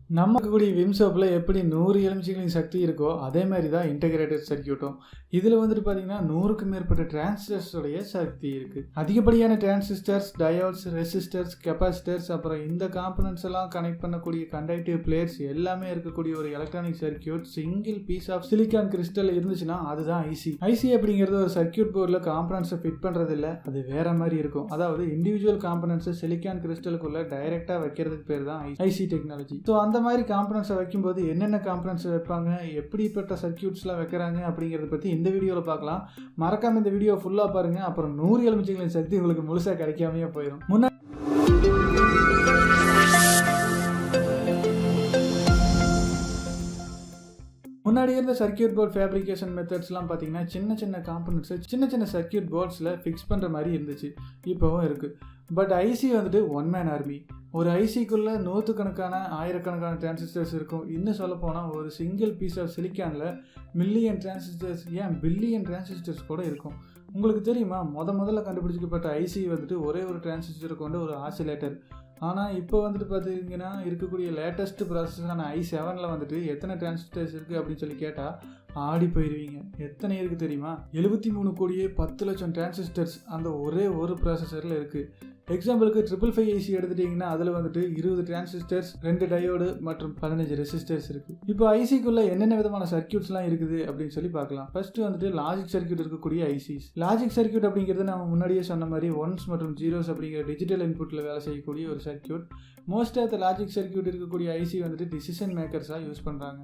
நமக்கு கூடிய விம் சோப்பில் எப்படி 100 எலுமிச்சைகளின் சக்தி இருக்கோ அதே மாதிரி தான் இன்டகிரேட்டட் சர்க்கியூட்டும். இதில் வந்துட்டு பார்த்தீங்கன்னா 100க்கும் மேற்பட்ட டிரான்சிஸ்டர்ஸோடைய சக்தி இருக்குது. அதிகப்படியான டிரான்சிஸ்டர்ஸ், டயோட்ஸ், ரெசிஸ்டர்ஸ், கெப்பாசிட்டர்ஸ், அப்புறம் இந்த காம்பனன்ட்ஸ் எல்லாம் கனெக்ட் பண்ணக்கூடிய கண்டக்டிவ் பிளேட்ஸ் எல்லாமே இருக்கக்கூடிய ஒரு electronic circuit single piece of silicon crystal இருந்துச்சுன்னா அதுதான் ஐசி. ஐசி அப்படிங்கிறது ஒரு சர்க்கியூட் போர்டில் காம்பனன்ட்ஸை ஃபிட் பண்ணுறது இல்லை, அது வேற மாதிரி இருக்கும். அதாவது இண்டிவிஜுவல் காம்பனன்ட்ஸை சிலிக்கான் கிறிஸ்டலுக்குள்ள டைரெக்டாக வைக்கிறதுக்கு பேர் தான் ஐசி டெக்னாலஜி. ஸோ அந்த மாதிரி காம்பனன்ட்ஸை வைக்கும்போது என்னென்ன காம்பனன்ட்ஸ் வைப்பாங்க, எப்படிப்பட்ட சர்க்கியூட்ஸ்லாம் வைக்கிறாங்க அப்படிங்கிறத பற்றி இந்த வீடியோவில் பார்க்கலாம். மறக்காம இந்த வீடியோ ஃபுல்லாக பாருங்க, அப்புறம் 100 எலுமிச்சைகளின் சக்தி உங்களுக்கு முழுசாக கிடைக்காமையே போயிடும். முன்னாடி இருந்த சர்க்கியூட் போர்ட் ஃபேப்ரிகேஷன் மெத்தட்ஸ்லாம் பார்த்தீங்கன்னா சின்ன சின்ன காம்பனன்ட்ஸை சின்ன சர்க்கியூட் போர்ட்ஸில் ஃபிக்ஸ் பண்ணுற மாதிரி இருந்துச்சு, இப்போவும் இருக்குது. பட் ஐசி வந்துட்டு ஒன் மேன் ஆர்மி. ஒரு ஐசிக்குள்ளே நூற்றுக்கணக்கான ஆயிரக்கணக்கான டிரான்சிஸ்டர்ஸ் இருக்கும். இன்னும் சொல்ல போனால் ஒரு சிங்கிள் பீஸ் ஆஃப் சிலிக்கானில் மில்லியன் டிரான்சிஸ்டர்ஸ், ஏன் பில்லியன் டிரான்சிஸ்டர்ஸ் கூட இருக்கும். உங்களுக்கு தெரியுமா, முதல்ல கண்டுபிடிச்சிக்கப்பட்ட ஐசி வந்துட்டு ஒரே ஒரு டிரான்சிஸ்டர் கொண்ட ஒரு ஆசிலேட்டர். ஆனால் இப்போ வந்துட்டு பார்த்தீங்கன்னா இருக்கக்கூடிய லேட்டஸ்ட் ப்ராசஸரான i7 வந்துட்டு எத்தனை டிரான்சிஸ்டர்ஸ் இருக்குது அப்படின்னு சொல்லி கேட்டால் ஆடி போயிடுவீங்க. எத்தனை இருக்குது தெரியுமா? 73 கோடியே 10 லட்சம் டிரான்சிஸ்டர்ஸ் அந்த ஒரே ஒரு ப்ராசஸரில் இருக்குது. எக்ஸாம்பிளுக்கு 555 ஐசி எடுத்துட்டிங்கன்னா அதில் வந்துட்டு 20 டிரான்சிஸ்டர்ஸ், 2 டயோடு மற்றும் 15 ரெசிஸ்டர்ஸ் இருக்குது. இப்போ ஐசிக்குள்ளே என்னென்ன விதமான சர்க்கியூட்ஸ்லாம் இருக்குது அப்படின்னு சொல்லி பார்க்கலாம். ஃபர்ஸ்ட் வந்துட்டு லாஜிக் சர்க்கியூட் இருக்கக்கூடிய ஐசிஸ். லாஜிக் சர்க்கியூட் அப்படிங்கிறது நம்ம முன்னாடியே சொன்ன மாதிரி ஒன்ஸ் மற்றும் ஜீரோஸ் அப்படிங்கிற டிஜிட்டல் இன்புட்டில் வேலை செய்யக்கூடிய ஒரு circuit. Most of the logic circuit இருக்கக்கூடிய ஐசி வந்துட்டு டிசிஷன் மேக்கர்ஸாக யூஸ் பண்ணுறாங்க.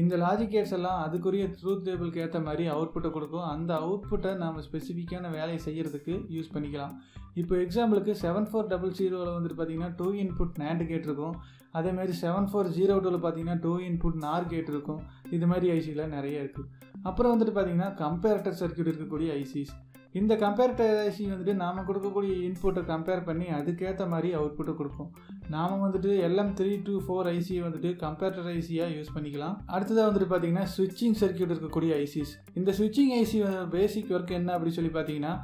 இந்த லாஜிக் கேட்ஸ் எல்லாம் அதுக்குரிய ட்ரூத் டேபிளுக்கு ஏற்ற மாதிரி அவுட்புட்டை கொடுக்கும். அந்த அவுட்புட்டை நாம் ஸ்பெசிஃபிக்கான வேலையை செய்கிறதுக்கு யூஸ் பண்ணிக்கலாம். இப்போ எக்ஸாம்பிளுக்கு 7400 வந்துட்டு பார்த்தீங்கன்னா 2 இன்புட் NAND கேட் இருக்கும். அதேமாதிரி 7402 பார்த்தீங்கன்னா 2 இன்புட் NOR கேட் இருக்கும். இது மாதிரி ஐசியில் நிறைய இருக்குது. அப்புறம் வந்துட்டு பார்த்தீங்கன்னா கம்பேரட்டர் சர்க்கியூட் இருக்கக்கூடிய ஐசிஸ். இந்த கம்பேரட்டர் ஐசி வந்துட்டு நாம் கொடுக்கக்கூடிய இன்புட்டை கம்பேர் பண்ணி அதுக்கேற்ற மாதிரி அவுட்புட்டை கொடுக்கும். நாம் வந்துட்டு LM324 ஐசியை வந்துட்டு கம்பேரட்டர் ஐசியாக யூஸ் பண்ணிக்கலாம். அடுத்ததாக வந்துட்டு பார்த்தீங்கன்னா ஸ்விட்சிங் சர்க்கியூட் இருக்கக்கூடிய ஐசிஸ். இந்த ஸ்விட்சிங் ஐசி பேசிக் ஒர்க் என்ன அப்படின்னு சொல்லி பார்த்தீங்கன்னா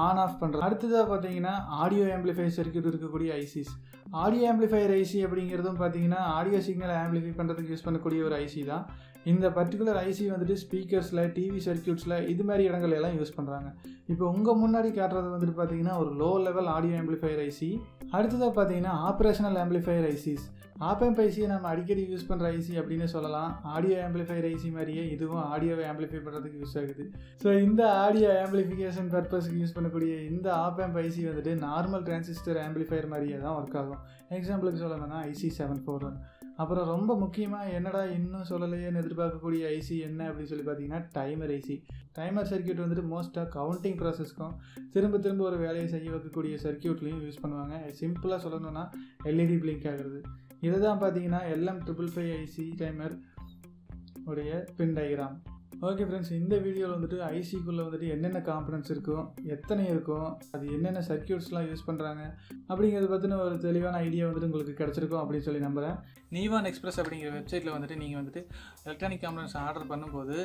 ஆன் ஆஃப் பண்ணுறது. அடுத்ததாக பார்த்தீங்கன்னா ஆடியோ ஆம்பிளிஃபையர் சர்க்கியூட் இருக்கக்கூடிய ஐசிஸ். ஆடியோ ஆம்பிளிஃபையர் ஐசி அப்படிங்கிறதும் பார்த்தீங்கன்னா ஆடியோ சிக்னல் ஆம்பிளிஃபை பண்ணுறதுக்கு யூஸ் பண்ணக்கூடிய ஒரு ஐசி தான். இந்த பர்டிகுலர் ஐசி வந்துட்டு ஸ்பீக்கர்ஸில், டிவி சர்க்கியூட்ஸில் இது மாதிரி இடங்கள் எல்லாம் யூஸ் பண்ணுறாங்க. இப்போ உங்கள் முன்னாடி காட்டுறது வந்துட்டு பார்த்தீங்கன்னா ஒரு low level audio amplifier IC. அடுத்ததாக பார்த்தீங்கன்னா ஆப்ரேஷனல் ஆம்பிளிஃபையர் ஐசிஸ். ஆப் ஐசியை நம்ம அடிக்கடி யூஸ் பண்ணுற ஐசி அப்படின்னு சொல்லலாம். ஆடியோ ஆம்பிளிஃபையர் ஐசி மாதிரியே இதுவும் ஆடியோவை ஆம்பிளிஃபை பண்ணுறதுக்கு யூஸ் ஆகுது. ஸோ இந்த ஆடியோ ஆம்பிளிஃபிகேஷன் பர்பஸ்க்கு யூஸ் பண்ணக்கூடிய இந்த ஆப் ஐசி வந்துட்டு நார்மல் டிரான்சிஸ்டர் ஆம்பிளிஃபையர் மாதிரியே தான் ஒர்க் ஆகும். எக்ஸாம்பிளுக்கு சொல்லணும்னா IC741. அப்புறம் ரொம்ப முக்கியமாக என்னடா இன்னும் சொல்லலையேன்னு எதிர்பார்க்கக்கூடிய ஐசி என்ன அப்படின்னு சொல்லி பார்த்தீங்கன்னா டைமர் ஐசி. டைமர் சர்க்கியூட் வந்துட்டு மோஸ்ட்டாக கவுண்டிங் ப்ராசஸ்க்கும் திரும்ப ஒரு வேலையை செய்ய வைக்கக்கூடிய சர்க்கியூட்லையும் யூஸ் பண்ணுவாங்க. சிம்பிளாக சொல்லணும்னா LED பிளிங்க் ஆகிறது. இதை தான் பார்த்தீங்கன்னா LM555 ஐசி டைமர் உடைய பின் டயக்ராம். ஓகே ஃப்ரெண்ட்ஸ், இந்த வீடியோவில் வந்துட்டு ஐசிக்குள்ளே வந்துட்டு என்னென்ன காம்பனன்ட்ஸ் இருக்கும், எத்தனை இருக்கும், அது என்னென்ன சர்க்கியூட்ஸ்லாம் யூஸ் பண்ணுறாங்க அப்படிங்கிறத பற்றின ஒரு தெளிவான ஐடியா வந்துட்டு உங்களுக்கு கிடச்சிருக்கும் அப்படின்னு சொல்லி நம்புகிறேன். நீவான் எக்ஸ்பிரஸ் அப்படிங்கிற வெப்சைட்டில் வந்துட்டு நீங்கள் வந்துட்டு எலக்ட்ரானிக் காம்பனன்ட்ஸ் ஆர்டர் பண்ணும்போது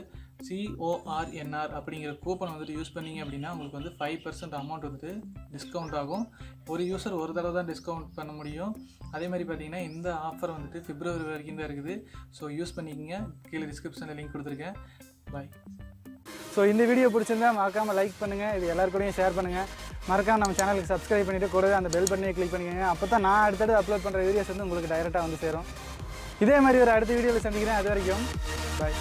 CORNR அப்படிங்கிற கூப்பன் வந்துட்டு யூஸ் பண்ணிங்க அப்படின்னா உங்களுக்கு வந்து 5% அமௌண்ட் வந்துட்டு டிஸ்கவுண்ட் ஆகும். ஒரு யூசர் ஒரு தடவை தான் டிஸ்கவுண்ட் பண்ண முடியும். அதே மாதிரி பார்த்தீங்கன்னா இந்த ஆஃபர் வந்துட்டு பிப்ரவரி வரைக்கும் தான் இருக்குது. ஸோ யூஸ் பண்ணிக்கங்க. கீழே டிஸ்கிரிப்ஷனில் லிங்க் கொடுத்துருக்கேன். பாய். ஸோ இந்த வீடியோ பிடிச்சிருந்தா மறக்காமல் லைக் பண்ணுங்கள், இது எல்லாருக்கூடையும் ஷேர் பண்ணுங்கள். மறக்காமல் நம்ம சேனலுக்கு சப்ஸ்கிரைப் பண்ணிவிட்டு கூடவே அந்த பெல் பட்டனை கிளிக் பண்ணிக்கோங்க. அப்போ தான் நான் அடுத்தடுத்து அப்லோட் பண்ணுற வீடியோஸ் வந்து உங்களுக்கு டைரெக்டாக வந்து சேரும். இதே மாதிரி ஒரு அடுத்த வீடியோவில் சந்திக்கிறேன். அது வரைக்கும் பாய்.